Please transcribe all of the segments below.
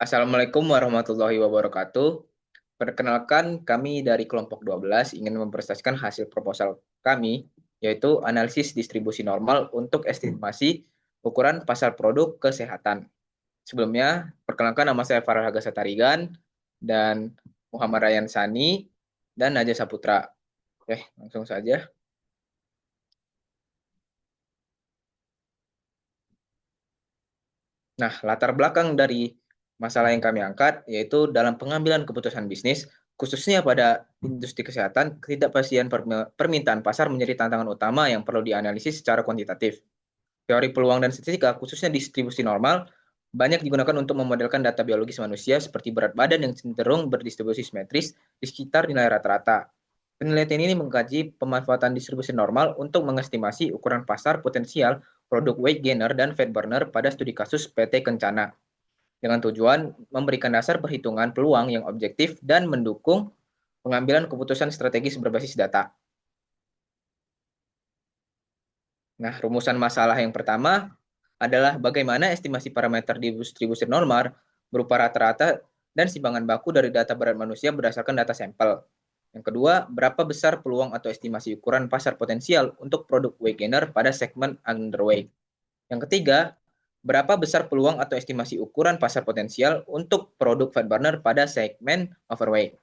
Assalamualaikum warahmatullahi wabarakatuh. Perkenalkan, kami dari kelompok 12 ingin mempresentasikan hasil proposal kami, yaitu analisis distribusi normal untuk estimasi ukuran pasar produk kesehatan. Sebelumnya, perkenalkan nama saya Farah Haga Satarigan dan Muhammad Ryan Sani dan Najwa Saputra. Oke, langsung saja. Nah, latar belakang dari masalah yang kami angkat yaitu dalam pengambilan keputusan bisnis, khususnya pada industri kesehatan, ketidakpastian permintaan pasar menjadi tantangan utama yang perlu dianalisis secara kuantitatif. Teori peluang dan statistika, khususnya distribusi normal, banyak digunakan untuk memodelkan data biologis manusia seperti berat badan yang cenderung berdistribusi simetris di sekitar nilai rata-rata. Penelitian ini mengkaji pemanfaatan distribusi normal untuk mengestimasi ukuran pasar potensial produk weight gainer dan fat burner pada studi kasus PT Kencana dengan tujuan memberikan dasar perhitungan peluang yang objektif dan mendukung pengambilan keputusan strategis berbasis data. Nah, rumusan masalah yang pertama adalah bagaimana estimasi parameter distribusi normal berupa rata-rata dan simpangan baku dari data berat manusia berdasarkan data sampel. Yang kedua, berapa besar peluang atau estimasi ukuran pasar potensial untuk produk weight gainer pada segmen underweight. Yang ketiga, berapa besar peluang atau estimasi ukuran pasar potensial untuk produk fat burner pada segmen overweight.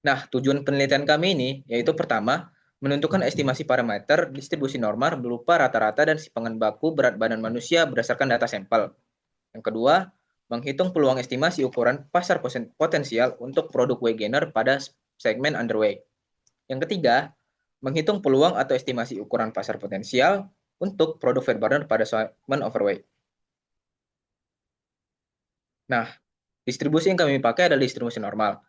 Nah, tujuan penelitian kami ini yaitu pertama, menentukan estimasi parameter distribusi normal berupa rata-rata dan simpangan baku berat badan manusia berdasarkan data sampel. Yang kedua, menghitung peluang estimasi ukuran pasar potensial untuk produk weight gainer pada segmen underweight. Yang ketiga, menghitung peluang atau estimasi ukuran pasar potensial untuk produk fat burner pada segmen overweight. Nah, distribusi yang kami pakai adalah distribusi normal,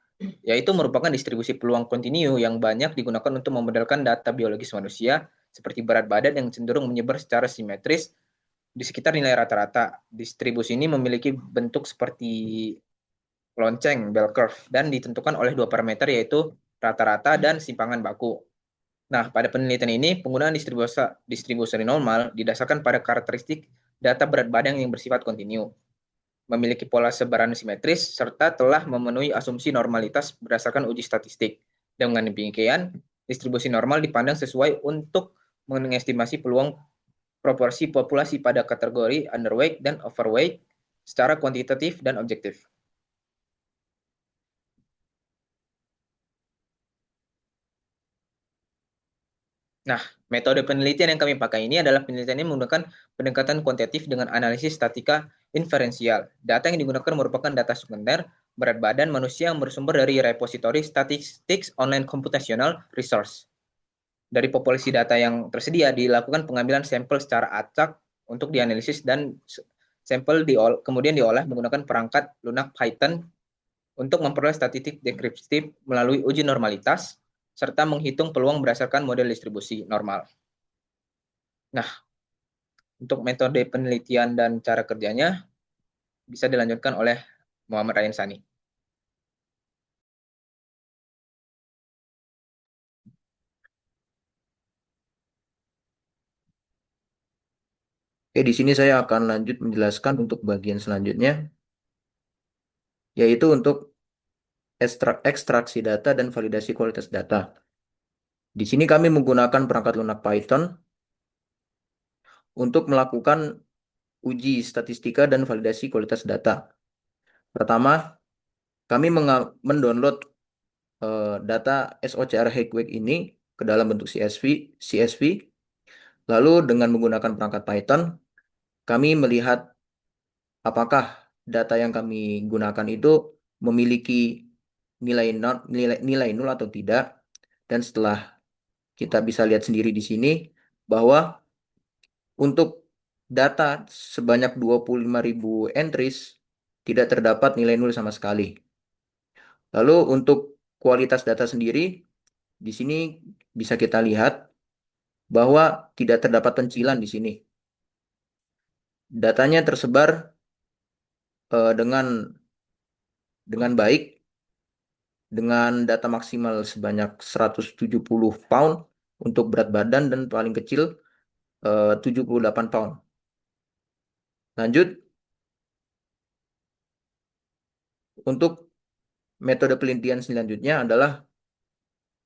yaitu merupakan distribusi peluang kontinu yang banyak digunakan untuk memodelkan data biologis manusia, seperti berat badan yang cenderung menyebar secara simetris di sekitar nilai rata-rata. Distribusi ini memiliki bentuk seperti lonceng, bell curve, dan ditentukan oleh dua parameter yaitu rata-rata dan simpangan baku. Nah, pada penelitian ini, penggunaan distribusi normal didasarkan pada karakteristik data berat badan yang bersifat kontinu, memiliki pola sebaran simetris, serta telah memenuhi asumsi normalitas berdasarkan uji statistik. Dengan demikian, distribusi normal dipandang sesuai untuk mengestimasi peluang proporsi populasi pada kategori underweight dan overweight secara kuantitatif dan objektif. Nah, metode penelitian yang kami pakai ini adalah penelitian yang menggunakan pendekatan kuantitatif dengan analisis statika inferensial. Data yang digunakan merupakan data sekunder berat badan manusia yang bersumber dari repositori Statistics Online Computational Resource. Dari populasi data yang tersedia dilakukan pengambilan sampel secara acak untuk dianalisis dan sampel kemudian diolah menggunakan perangkat lunak Python untuk memperoleh statistik deskriptif melalui uji normalitas serta menghitung peluang berdasarkan model distribusi normal. Nah, untuk metode penelitian dan cara kerjanya bisa dilanjutkan oleh Muhammad Ryan Sani. Oke, di sini saya akan lanjut menjelaskan untuk bagian selanjutnya, yaitu untuk ekstraksi data dan validasi kualitas data. Di sini kami menggunakan perangkat lunak Python untuk melakukan uji statistika dan validasi kualitas data. Pertama, kami mendownload data SOCR High-Wake ini ke dalam bentuk CSV. Lalu dengan menggunakan perangkat Python, kami melihat apakah data yang kami gunakan itu memiliki nilai nol atau tidak. Dan setelah kita bisa lihat sendiri di sini bahwa untuk data sebanyak 25.000 entries tidak terdapat nilai nol sama sekali. Lalu untuk kualitas data sendiri di sini bisa kita lihat bahwa tidak terdapat pencilan di sini. Datanya tersebar dengan baik dengan data maksimal sebanyak 170 pound untuk berat badan dan paling kecil 78 pound. Lanjut, untuk metode penelitian selanjutnya adalah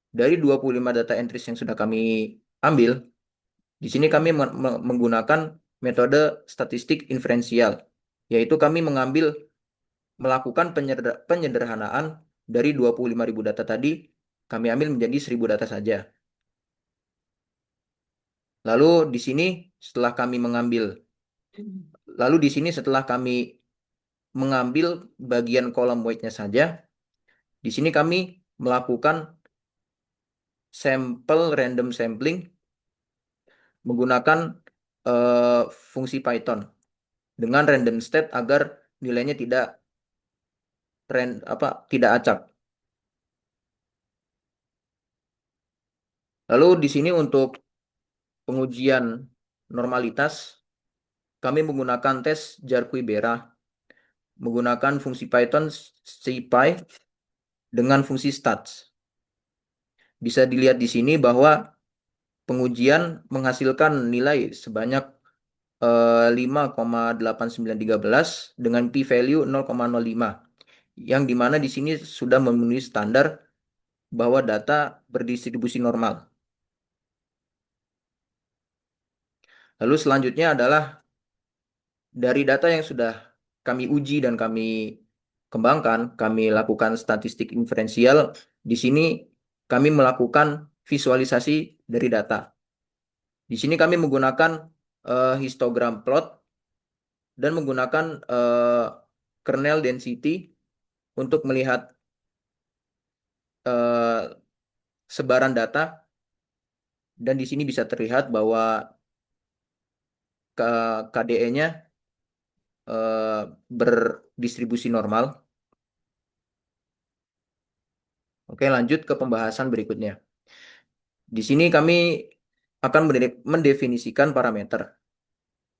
dari 25 data entries yang sudah kami ambil, di sini kami menggunakan metode statistik inferensial, yaitu kami melakukan penyederhanaan dari 25.000 data tadi, kami ambil menjadi 1.000 data saja. Lalu di sini setelah kami mengambil, lalu di sini setelah kami mengambil bagian kolom weight-nya saja, di sini kami melakukan sampel random sampling menggunakan fungsi Python dengan random state agar nilainya tidak acak. Lalu di sini untuk pengujian normalitas kami menggunakan tes Jar-Kuiberra menggunakan fungsi Python scipy dengan fungsi stats. Bisa dilihat di sini bahwa pengujian menghasilkan nilai sebanyak 5,8913 dengan p-value 0,05, yang dimana di sini sudah memenuhi standar bahwa data berdistribusi normal. Lalu selanjutnya adalah dari data yang sudah kami uji dan kami kembangkan, kami lakukan statistik inferensial. Di sini kami melakukan visualisasi dari data. Di sini kami menggunakan histogram plot dan menggunakan kernel density untuk melihat sebaran data, dan di sini bisa terlihat bahwa KDE-nya berdistribusi normal. Oke, lanjut ke pembahasan berikutnya. Di sini kami akan mendefinisikan parameter.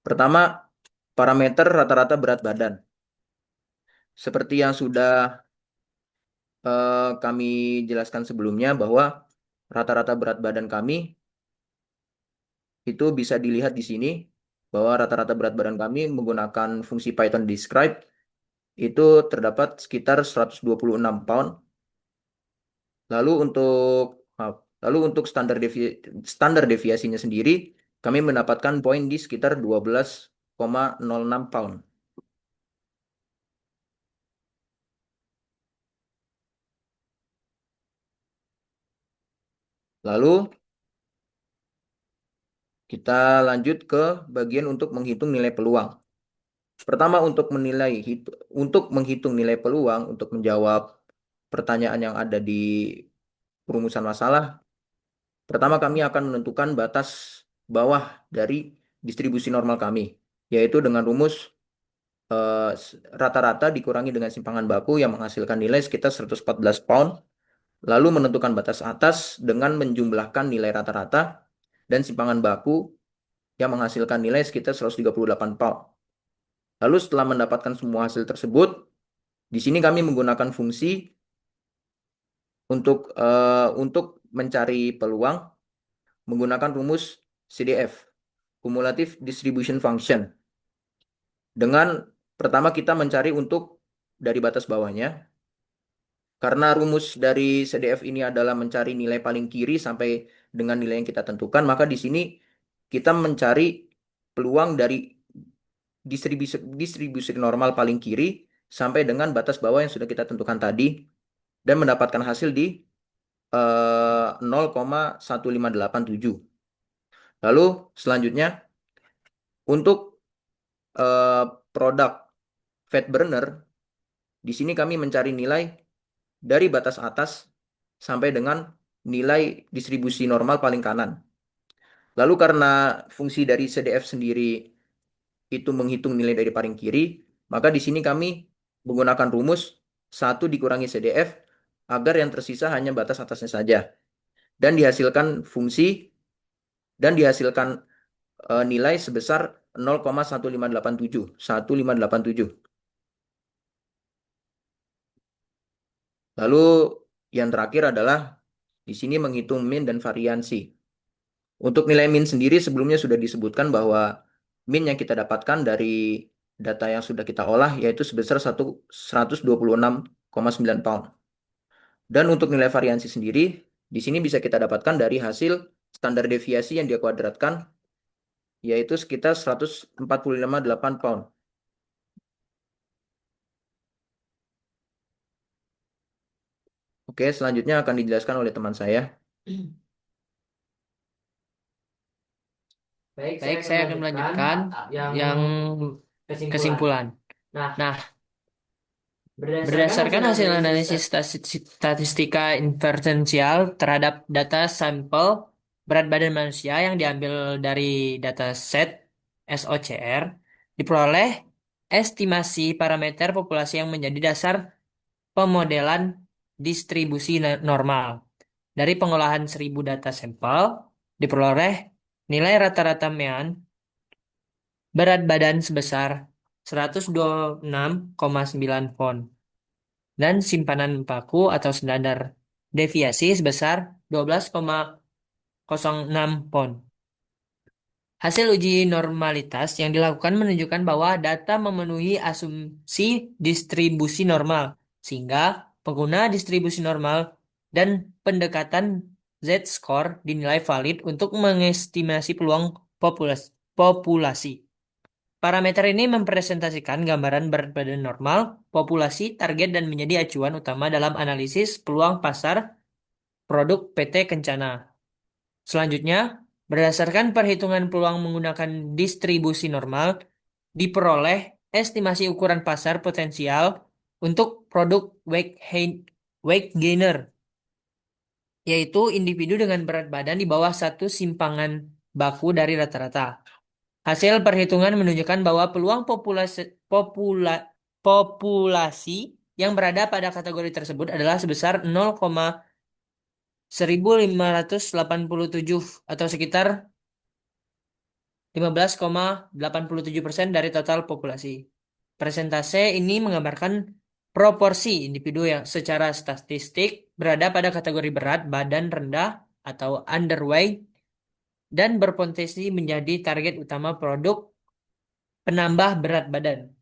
Pertama, parameter rata-rata berat badan. Seperti yang sudah kami jelaskan sebelumnya bahwa rata-rata berat badan kami itu bisa dilihat di sini bahwa rata-rata berat badan kami menggunakan fungsi Python describe itu terdapat sekitar 126 pound. Lalu untuk standar deviasinya sendiri kami mendapatkan poin di sekitar 12,06 pound. Lalu kita lanjut ke bagian untuk menghitung nilai peluang. Pertama, untuk menghitung nilai peluang untuk menjawab pertanyaan yang ada di perumusan masalah, pertama kami akan menentukan batas bawah dari distribusi normal kami, yaitu dengan rumus rata-rata dikurangi dengan simpangan baku yang menghasilkan nilai sekitar 114 pound, lalu menentukan batas atas dengan menjumlahkan nilai rata-rata dan simpangan baku yang menghasilkan nilai sekitar 138 pound. Lalu setelah mendapatkan semua hasil tersebut, di sini kami menggunakan fungsi untuk mencari peluang menggunakan rumus CDF, Cumulative Distribution Function. Dengan pertama kita mencari untuk dari batas bawahnya. Karena rumus dari CDF ini adalah mencari nilai paling kiri sampai dengan nilai yang kita tentukan, maka di sini kita mencari peluang dari distribusi normal paling kiri sampai dengan batas bawah yang sudah kita tentukan tadi dan mendapatkan hasil di 0,1587. Lalu selanjutnya untuk produk fat burner, di sini kami mencari nilai dari batas atas sampai dengan nilai distribusi normal paling kanan. Lalu karena fungsi dari CDF sendiri itu menghitung nilai dari paling kiri, maka di sini kami menggunakan rumus 1 dikurangi CDF agar yang tersisa hanya batas atasnya saja. Dan dihasilkan nilai sebesar 0,1587. Lalu yang terakhir adalah di sini menghitung min dan variansi. Untuk nilai min sendiri sebelumnya sudah disebutkan bahwa min yang kita dapatkan dari data yang sudah kita olah yaitu sebesar 126,9 pound. Dan untuk nilai variansi sendiri, di sini bisa kita dapatkan dari hasil standar deviasi yang dia kuadratkan, yaitu sekitar 145,8 pound. Oke, selanjutnya akan dijelaskan oleh teman saya. Baik, saya akan melanjutkan yang kesimpulan. Nah, berdasarkan hasil analisis statistika inferensial terhadap data sampel berat badan manusia yang diambil dari dataset SOCR, diperoleh estimasi parameter populasi yang menjadi dasar pemodelan distribusi normal. Dari pengolahan 1.000 data sampel, diperoleh nilai rata-rata mean berat badan sebesar 126,9 pound dan simpanan baku atau standar deviasi sebesar 12,06 pound. Hasil uji normalitas yang dilakukan menunjukkan bahwa data memenuhi asumsi distribusi normal, sehingga pengguna distribusi normal dan pendekatan Z-score dinilai valid untuk mengestimasi peluang populasi. Parameter ini mempresentasikan gambaran berat badan normal, populasi, target, dan menjadi acuan utama dalam analisis peluang pasar produk PT Kencana. Selanjutnya, berdasarkan perhitungan peluang menggunakan distribusi normal, diperoleh estimasi ukuran pasar potensial untuk produk weight gainer, yaitu individu dengan berat badan di bawah satu simpangan baku dari rata-rata. Hasil perhitungan menunjukkan bahwa peluang populasi yang berada pada kategori tersebut adalah sebesar 0,1587 atau sekitar 15,87% dari total populasi. Persentase ini menggambarkan proporsi individu yang secara statistik berada pada kategori berat badan rendah atau underweight dan berpotensi menjadi target utama produk penambah berat badan.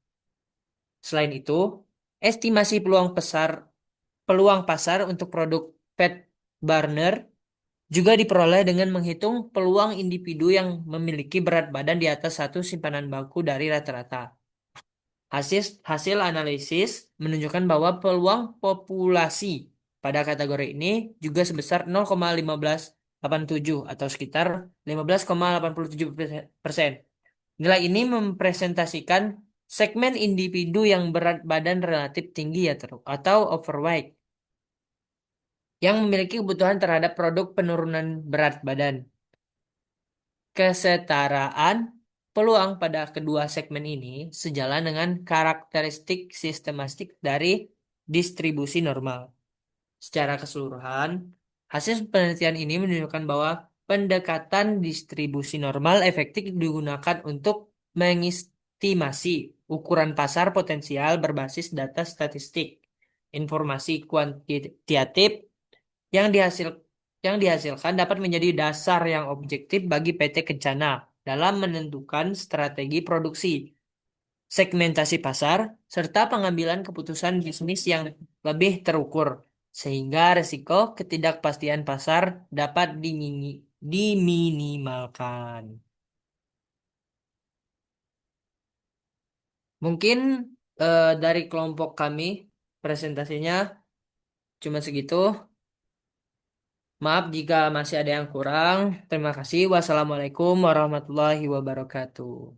Selain itu, estimasi peluang pasar untuk produk fat burner juga diperoleh dengan menghitung peluang individu yang memiliki berat badan di atas satu simpanan baku dari rata-rata. Hasil analisis menunjukkan bahwa peluang populasi pada kategori ini juga sebesar 0,1587 atau sekitar 15,87%. Nilai ini mempresentasikan segmen individu yang berat badan relatif tinggi atau overweight yang memiliki kebutuhan terhadap produk penurunan berat badan. Kesetaraan peluang pada kedua segmen ini sejalan dengan karakteristik sistematik dari distribusi normal. Secara keseluruhan, hasil penelitian ini menunjukkan bahwa pendekatan distribusi normal efektif digunakan untuk mengestimasi ukuran pasar potensial berbasis data statistik, informasi kuantitatif yang dihasilkan dapat menjadi dasar yang objektif bagi PT Kencana dalam menentukan strategi produksi, segmentasi pasar, serta pengambilan keputusan bisnis yang lebih terukur, sehingga risiko ketidakpastian pasar dapat diminimalkan. Mungkin dari kelompok kami presentasinya cuma segitu. Maaf jika masih ada yang kurang. Terima kasih. Wassalamualaikum warahmatullahi wabarakatuh.